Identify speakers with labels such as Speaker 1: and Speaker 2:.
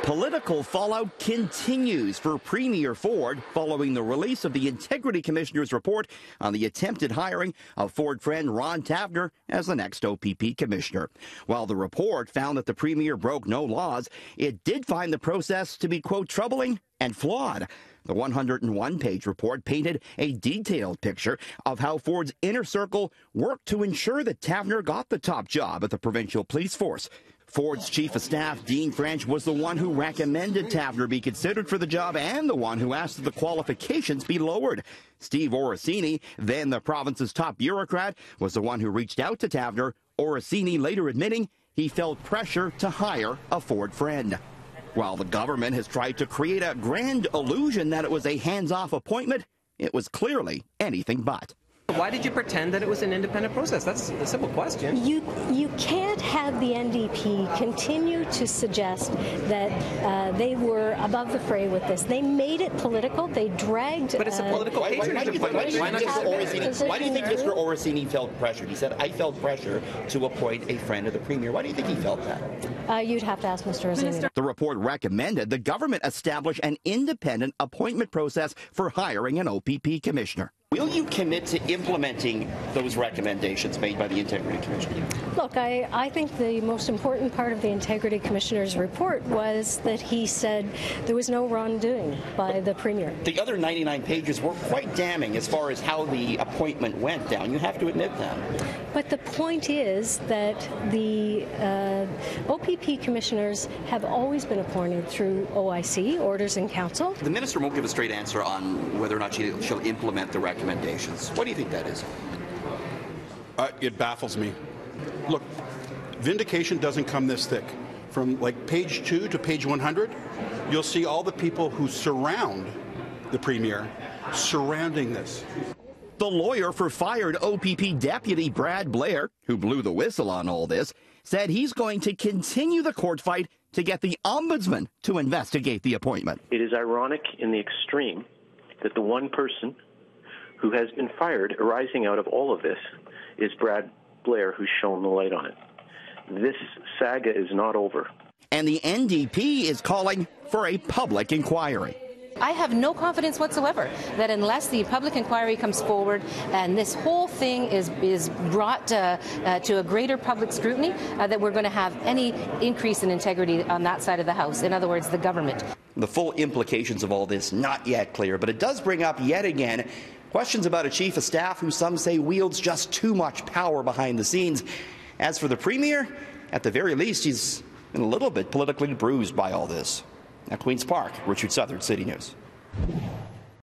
Speaker 1: Political fallout continues for Premier Ford following the release of the Integrity Commissioner's report on the attempted hiring of Ford friend Ron Taverner as the next OPP Commissioner. While the report found that the Premier broke no laws, it did find the process to be, quote, troubling and flawed. The 101-page report painted a detailed picture of how Ford's inner circle worked to ensure that Taverner got the top job at the provincial police force. Ford's chief of staff, Dean French, was the one who recommended Taverner be considered for the job and the one who asked that the qualifications be lowered. Steve Orsini, then the province's top bureaucrat, was the one who reached out to Taverner, Orsini later admitting he felt pressure to hire a Ford friend. While the government has tried to create a grand illusion that it was a hands-off appointment, it was clearly anything but.
Speaker 2: Why did you pretend that it was an independent process? That's a simple question.
Speaker 3: You can't have the NDP continue to suggest that they were above the fray with this. They made it political. They dragged...
Speaker 2: But it's a political patronage appointment.
Speaker 1: Why do you think Mr. Orsini felt pressured? He said, I felt pressure to appoint a friend of the Premier. Why do you think he felt that?
Speaker 3: You'd have to ask Mr. Orsini.
Speaker 1: The report recommended the government establish an independent appointment process for hiring an OPP Commissioner. Will you commit to implementing those recommendations made by the Integrity Commissioner?
Speaker 3: Look, I think the most important part of the Integrity Commissioner's report was that he said there was no wrongdoing by the Premier.
Speaker 1: The other 99 pages were quite damning as far as how the appointment went down. You have to admit that.
Speaker 3: But the point is that the OPP Commissioners have always been appointed through OIC, Orders in Council.
Speaker 1: The Minister won't give a straight answer on whether or not she'll implement the recommendations. What do you think that is?
Speaker 4: It baffles me. Look, vindication doesn't come this thick. From like page 2 to page 100, you'll see all the people who surround the Premier surrounding this.
Speaker 1: The lawyer for fired OPP Deputy Brad Blair, who blew the whistle on all this, said he's going to continue the court fight to get the Ombudsman to investigate the appointment.
Speaker 5: It is ironic in the extreme that the one person who has been fired arising out of all of this is Brad Blair, who's shown the light on it. This saga is not over.
Speaker 1: And the NDP is calling for a public inquiry.
Speaker 6: I have no confidence whatsoever that unless the public inquiry comes forward and this whole thing is brought to a greater public scrutiny, that we're going to have any increase in integrity on that side of the House. In other words, the government.
Speaker 1: The full implications of all this not yet clear, but it does bring up yet again questions about a chief of staff who some say wields just too much power behind the scenes. As for the Premier, at the very least, he's been a little bit politically bruised by all this. At Queen's Park, Richard Southern, City News.